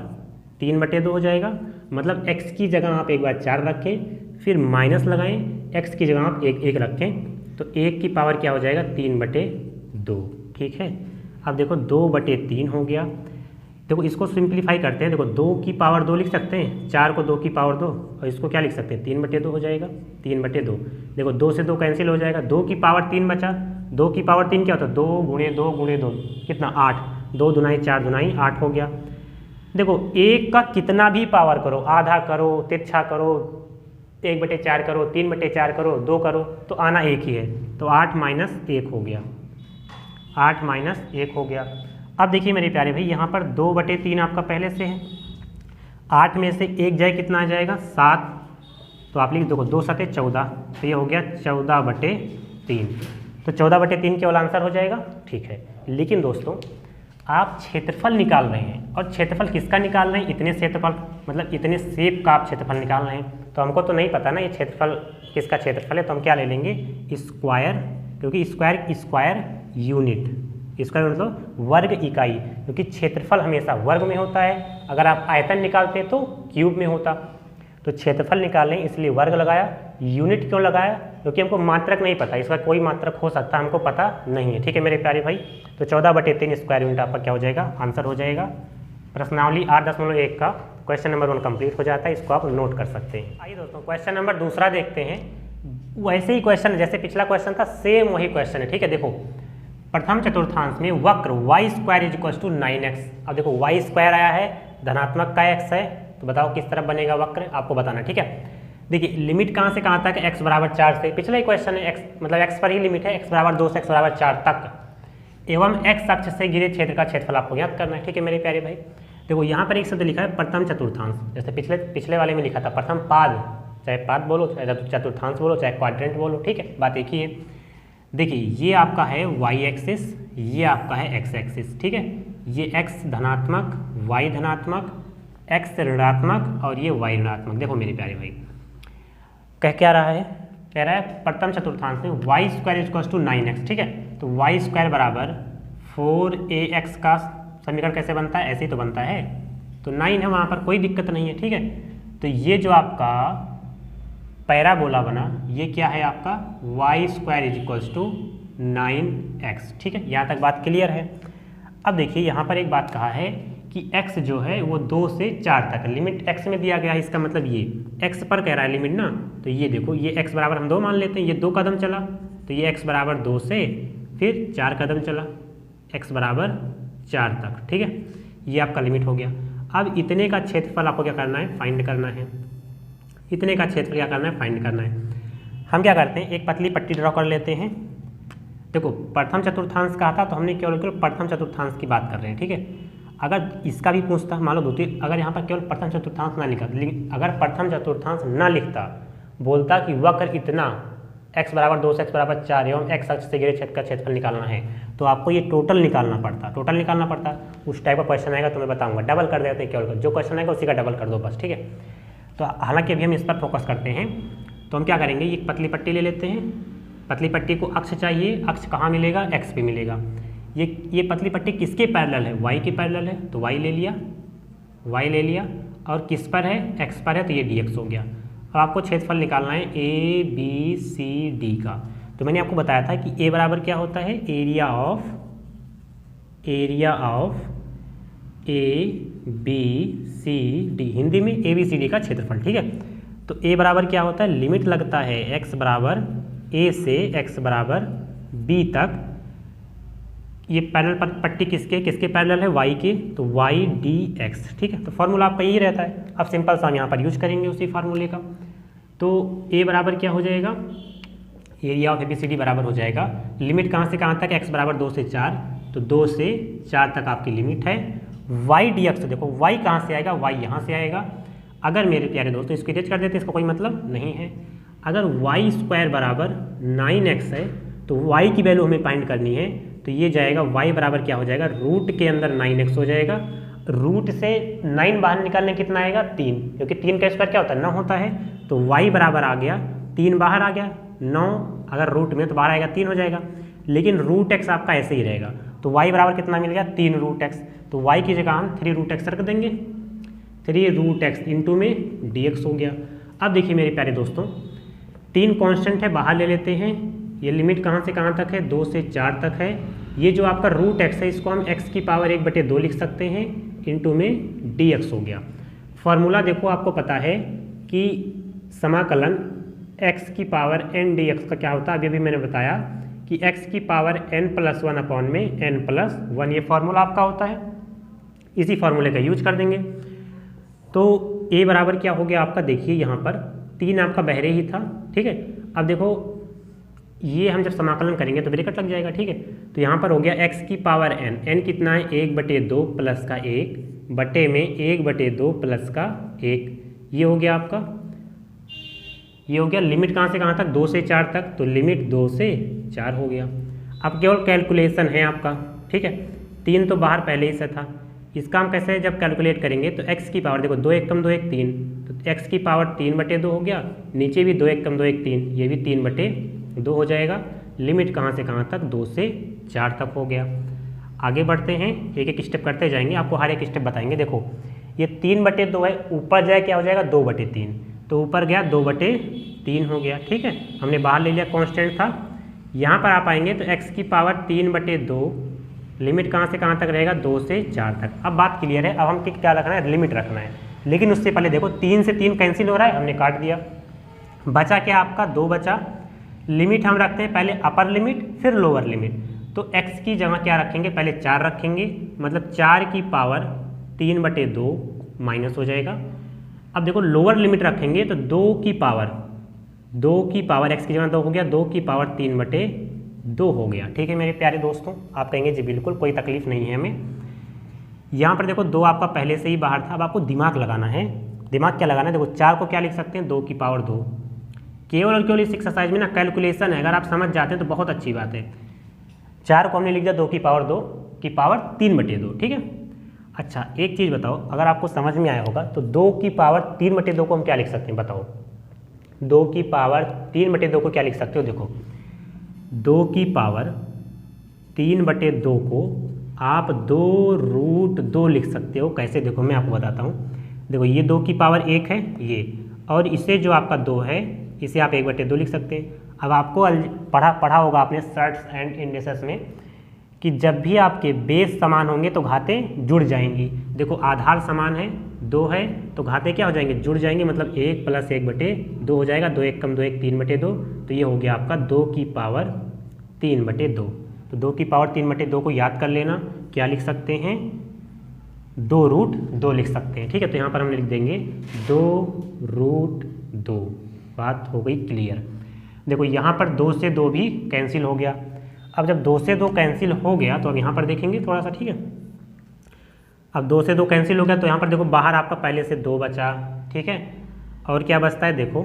3/2 हो जाएगा, मतलब x की जगह आप एक बार 4 रखें, फिर माइनस लगाएं, x की जगह आप 1 रखें, तो 1 की पावर क्या हो जाएगा 3/2, ठीक है। अब देखो 2/3 हो गया। देखो इसको सिंप्लीफाई करते हैं, देखो 2 की पावर 2 लिख सकते हैं, 4 को 2 की पावर 2 और इसको क्या लिख सकते हैं 3/2 हो जाएगा, 3/2। देखो 2 से 2 कैंसिल हो जाएगा, 2 की पावर 3 बचा, 2 की पावर 3 क्या होता है 2 × 2 × 2 कितना 8, 2 दूनाई 4 दूनाई 8 हो गया। देखो 1 का कितना भी पावर करो, आधा करो, तिरछा करो, 1/4 करो, 3/4 करो, 2 करो, तो आना 1 ही है, तो 8 - 1 हो गया, 8 - 1 हो गया। अब देखिए मेरे प्यारे भाई यहाँ पर 2/3 आपका पहले से है, 8 में से 1 जाए कितना आ जाएगा 7, तो आप लिख दो 2 7 14, तो ये हो गया 14/3, तो 14/3 केवल आंसर हो जाएगा, ठीक है। लेकिन दोस्तों आप क्षेत्रफल निकाल रहे हैं, और क्षेत्रफल किसका निकाल रहे हैं, इतने क्षेत्रफल मतलब इतने शेप का आप क्षेत्रफल निकाल रहे हैं, तो हमको तो नहीं पता ना ये क्षेत्रफल किसका क्षेत्रफल है, तो हम क्या ले लेंगे स्क्वायर, क्योंकि स्क्वायर यूनिट, स्क्वायर मतलब वर्ग इकाई, क्योंकि क्षेत्रफल हमेशा वर्ग में होता है, अगर आप आयतन निकालते तो क्यूब में होता, तो क्षेत्रफल निकाल लें इसलिए वर्ग लगाया। यूनिट क्यों लगाया, क्योंकि हमको मात्रक नहीं पता, इसका कोई मात्रक हो सकता है हमको पता नहीं है, ठीक है मेरे प्यारे भाई। तो 14/3 स्क्वायर यूनिट आपका क्या हो जाएगा, आंसर हो जाएगा। प्रश्नावली 8.1 का क्वेश्चन नंबर 1 कंप्लीट हो जाता है, इसको आप नोट कर सकते हैं। आइए दोस्तों क्वेश्चन नंबर दूसरा देखते हैं। वैसे ही क्वेश्चन जैसे पिछला क्वेश्चन था, सेम वही क्वेश्चन है, ठीक है। देखो प्रथम चतुर्थांश में वक्र y² = 9x। अब देखो y² आया है, धनात्मक का x है, तो बताओ किस तरफ बनेगा वक्र, आपको बताना, ठीक है। देखिए लिमिट कहाँ से कहाँ तक है, x = 4 से, पिछला ही क्वेश्चन है, x मतलब x पर ही लिमिट है, x = 2 से x = 4 तक, एवं x अक्ष से घिरे क्षेत्र का क्षेत्रफल आपको ज्ञात करना है, ठीक है मेरे प्यारे भाई। देखो यहाँ पर एक शब्द लिखा है प्रथम चतुर्थांश, जैसे पिछले वाले में लिखा था प्रथम पाद, चाहे पाद बोलो चाहे चतुर्थांश बोलो चाहे क्वाड्रेंट बोलो, ठीक है, बात एक ही है। देखिए ये आपका है y एक्सिस, ये आपका है x एक्सिस, ठीक है। ये x धनात्मक, y धनात्मक, x ऋणात्मक और ये y ऋणात्मक। देखो मेरे प्यारे भाई कह क्या रहा है, कह रहा है प्रथम चतुर्थांश में y² = 9x, ठीक है। तो y² = 4ax का समीकरण कैसे बनता है, ऐसे ही तो बनता है, तो 9 है, वहाँ पर कोई दिक्कत नहीं है, ठीक है। तो ये जो आपका पैराबोला बना, ये क्या है आपका y² = 9x, ठीक है, यहाँ तक बात क्लियर है। अब देखिए यहाँ पर एक बात कहा है कि x जो है वो 2 से 4 तक, लिमिट x में दिया गया है, इसका मतलब ये x पर कह रहा है लिमिट ना, तो ये देखो ये x बराबर हम 2 मान लेते हैं, ये 2 कदम चला, तो ये x = 2 से फिर 4 कदम चला, x = 4 तक, ठीक है, ये आपका लिमिट हो गया। अब इतने का क्षेत्रफल आपको क्या करना है, फाइंड करना है, इतने का क्षेत्रफल क्या करना है, फाइंड करना है। हम क्या करते हैं, एक पतली पट्टी ड्रॉ कर लेते हैं। देखो प्रथम चतुर्थांश कहा था, तो हमने केवल प्रथम चतुर्थांश की बात कर रहे हैं, ठीक है। अगर इसका भी पूछता, मान लो अगर यहाँ पर केवल प्रथम चतुर्थांश ना लिखा, अगर प्रथम चतुर्थांश ना लिखता, बोलता कि वक्र इतना x = 2 से x = 4 एवं x अक्ष से घिरे क्षेत्र का क्षेत्रफल निकालना है, तो आपको ये टोटल निकालना पड़ता, उस टाइप का क्वेश्चन आएगा तो मैं बताऊंगा, डबल कर देते हैं, केवल जो क्वेश्चन आएगा उसी का डबल कर दो बस, ठीक है। तो हालांकि अभी हम इस पर फोकस करते हैं, तो हम क्या करेंगे, ये पतली पट्टी ले लेते हैं, पतली पट्टी को अक्ष चाहिए, अक्ष कहाँ मिलेगा, x पे मिलेगा। ये पतली पट्टी किसके पैरेलल है, y के पैरेलल है, तो y ले लिया, और किस पर है, x पर है, तो ये dx हो गया। अब आपको क्षेत्रफल निकालना है ABCD का। तो मैंने आपको बताया था कि A बराबर क्या होता है, एरिया ऑफ ABCD, हिंदी में ABCD का क्षेत्रफल। ठीक है, तो A बराबर क्या होता है, लिमिट लगता है x बराबर A से x बराबर B तक। ये पैरेलल पट्टी किसके पैरेलल है, y के, तो y dx। ठीक है, तो फॉर्मूला आपका यही रहता है। अब सिंपल सा हम यहाँ पर यूज करेंगे उसी फार्मूले का। तो A बराबर क्या हो जाएगा, एरिया ऑफ ABCD बराबर हो जाएगा, लिमिट कहाँ से कहाँ तक, x बराबर 2 से 4, तो 2 से 4 तक आपकी लिमिट है। y dx, तो देखो y कहाँ से आएगा, y यहाँ से आएगा। अगर मेरे प्यारे दोस्तों इसको इरेज कर देते, इसका कोई मतलब नहीं है। अगर y स्क्वायर बराबर 9x है तो y की वैल्यू हमें फाइंड करनी है, तो ये जाएगा y बराबर क्या हो जाएगा, रूट के अंदर 9x हो जाएगा। रूट से 9 बाहर निकालने कितना आएगा, 3, क्योंकि 3 का स्क्वायर क्या होता है, 9 होता है। तो y बराबर आ गया 3, बाहर आ गया 9, अगर रूट में तो बाहर आएगा 3 हो जाएगा। लेकिन रूट x आपका ऐसे ही रहेगा, तो y बराबर कितना मिल गया, 3 रूट x। तो y की जगह हम 3 रूट x रख देंगे, 3 रूट x इंटू में dx हो गया। अब देखिए मेरे प्यारे दोस्तों, 3 कांस्टेंट है, बाहर ले लेते हैं। ये लिमिट कहाँ से कहाँ तक है, 2 से 4 तक है। ये जो आपका रूट x है, इसको हम x की पावर 1/2 लिख सकते हैं, इंटू में dx हो गया। फॉर्मूला देखो आपको पता है कि समाकलन x की पावर n dx का क्या होता है, अभी मैंने बताया कि x की पावर n+1 अपॉन में n+1, ये फॉर्मूला आपका होता है। इसी फॉर्मूले का यूज कर देंगे। तो a बराबर क्या हो गया आपका, देखिए यहाँ पर 3 आपका बहरे ही था। ठीक है, अब देखो ये हम जब समाकलन करेंगे तो ब्रैकेट लग जाएगा। ठीक है, तो यहाँ पर हो गया x की पावर n कितना है, 1/2 प्लस का 1 बटे में 1/2 प्लस का 1, ये हो गया आपका। ये हो गया लिमिट कहाँ से कहाँ तक, 2 से 4 तक, तो लिमिट 2 से 4 हो गया। अब केवल कैलकुलेशन है आपका। ठीक है, 3 तो बाहर पहले ही से था, इसका हम कैसे जब कैलकुलेट करेंगे तो x की पावर देखो 2 1 कम 2 1 3, तो x की पावर 3/2 हो गया। नीचे भी 2 1 कम 2 1 3, ये भी 3/2 हो जाएगा। लिमिट कहाँ से कहाँ तक, 2 से 4 तक हो गया। आगे बढ़ते हैं, एक एक स्टेप करते जाएंगे, आपको हर एक स्टेप बताएंगे। देखो ये 3/2 है, ऊपर जाए क्या हो जाएगा, 2/3, तो ऊपर गया 2/3 हो गया। ठीक है, हमने बाहर ले लिया, कांस्टेंट था। यहाँ पर आप आएंगे तो x की पावर 3/2, लिमिट कहाँ से कहाँ तक रहेगा, 2 से 4 तक। अब बात क्लियर है, अब हम क्या रखना है, लिमिट रखना है। लेकिन उससे पहले देखो 3 से 3 कैंसिल हो रहा है, हमने काट दिया, बचा क्या आपका, 2 बचा। लिमिट हम रखते हैं पहले अपर लिमिट फिर लोअर लिमिट, तो x की जगह क्या रखेंगे, पहले 4 रखेंगे, मतलब 4 की पावर 3/2 माइनस हो जाएगा। अब देखो लोअर लिमिट रखेंगे तो 2 की पावर x की जगह 2 हो गया, 2 की पावर 3/2 हो गया। ठीक है मेरे प्यारे दोस्तों, आप कहेंगे जी बिल्कुल कोई तकलीफ नहीं है हमें। यहाँ पर देखो 2 आपका पहले से ही बाहर था, अब आपको दिमाग लगाना है। दिमाग क्या लगाना है, देखो 4 को क्या लिख सकते हैं, 2 की पावर 2। केवल और केवल इस एक्सरसाइज में ना कैलकुलेशन है, अगर आप समझ जाते हैं तो बहुत अच्छी बात है। 4 को हमने लिख दिया 2 की पावर 2 की पावर 3/2। ठीक है, अच्छा एक चीज़ बताओ, अगर आपको समझ में आया होगा तो 2 की पावर 3/2 को हम क्या लिख सकते हैं, बताओ। 2 की पावर 3/2 को क्या लिख सकते हो, देखो 2 की पावर 3/2 को आप 2√2 लिख सकते हो। कैसे, देखो मैं आपको बताता हूँ। देखो ये 2 की पावर 1 है ये, और इसे जो आपका 2 है इसे आप 1/2 लिख सकते हैं। अब आपको पढ़ा होगा आपने सर्ट्स एंड इंडेसेस में कि जब भी आपके बेस समान होंगे तो घातें जुड़ जाएंगी। देखो आधार समान है, 2 है, तो घातें क्या हो जाएंगे, जुड़ जाएंगे, मतलब 1 + 1/2 हो जाएगा। 2 1 कम 2 1 3/2, तो ये हो गया आपका 2 की पावर 3/2। तो 2 की पावर 3/2 को याद कर लेना, क्या लिख सकते हैं, 2√2 लिख सकते हैं। ठीक है, तो यहाँ पर हम लिख देंगे 2√2। बात हो गई क्लियर। देखो यहाँ पर 2 से 2 भी कैंसिल हो गया। अब जब 2 से 2 कैंसिल हो गया तो अब यहाँ पर देखेंगे थोड़ा सा। ठीक है, अब 2 से 2 कैंसिल हो गया तो यहाँ पर देखो बाहर आपका पहले से 2 बचा। ठीक है, और क्या बचता है, देखो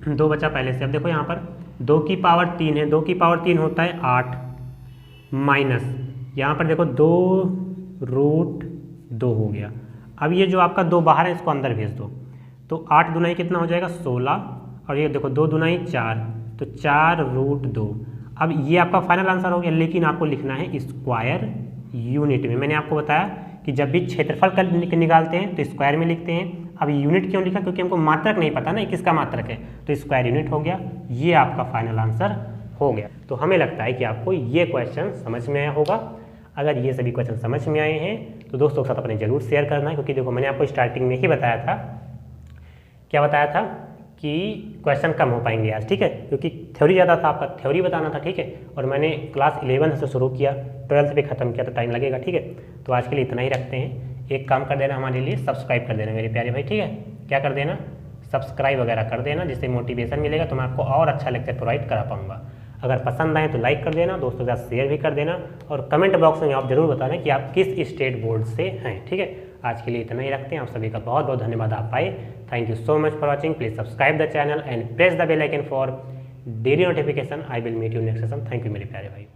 2 बचा पहले से। अब देखो यहाँ पर 2 की पावर 3 है, 2 की पावर 3 होता है 8, माइनस यहाँ पर देखो 2√2 हो गया। अब ये जो आपका 2 बाहर है इसको अंदर भेज दो, तो 8 दूनाई कितना हो जाएगा, 16, और ये देखो 2 दूनाई 4, तो 4√2। अब ये आपका फाइनल आंसर हो गया, लेकिन आपको लिखना है स्क्वायर यूनिट में। मैंने आपको बताया कि जब भी क्षेत्रफल निकालते हैं तो स्क्वायर में लिखते हैं, अब यूनिट क्यों लिखा, क्योंकि हमको मात्रक नहीं पता ना किसका मात्रक है, तो स्क्वायर यूनिट हो गया, ये आपका फाइनल आंसर हो गया। तो हमें लगता है कि आपको ये क्वेश्चन समझ में आया होगा। अगर ये सभी क्वेश्चन समझ में आए हैं तो दोस्तों के साथ अपने जरूर शेयर करना है, क्योंकि देखो मैंने आपको स्टार्टिंग में ही बताया था, क्या बताया था कि क्वेश्चन कम हो पाएंगे आज, ठीक है, क्योंकि थ्योरी ज़्यादा था, आपका थ्योरी बताना था, ठीक है, और मैंने क्लास 11 से शुरू किया, 12th पे ख़त्म किया, तो टाइम लगेगा, ठीक है। तो आज के लिए इतना ही रखते हैं। एक काम कर देना हमारे लिए, सब्सक्राइब कर देना मेरे प्यारे भाई, ठीक है, क्या कर देना, सब्सक्राइब वगैरह कर देना, जिससे मोटिवेशन मिलेगा, तो मैं आपको और अच्छा लेक्चर प्रोवाइड करा पाऊँगा। अगर पसंद आए तो लाइक कर देना, दोस्तों के साथ शेयर भी कर देना, और कमेंट बॉक्स में आप जरूर बताना कि आप किस स्टेट बोर्ड से हैं, ठीक है। आज के लिए इतना ही रखते हैं। आप सभी का बहुत बहुत धन्यवाद आप आए। Thank you so much for watching. Please subscribe the channel and press the bell icon for daily notification. I will meet you next session. Thank you मेरे प्यारे भाई।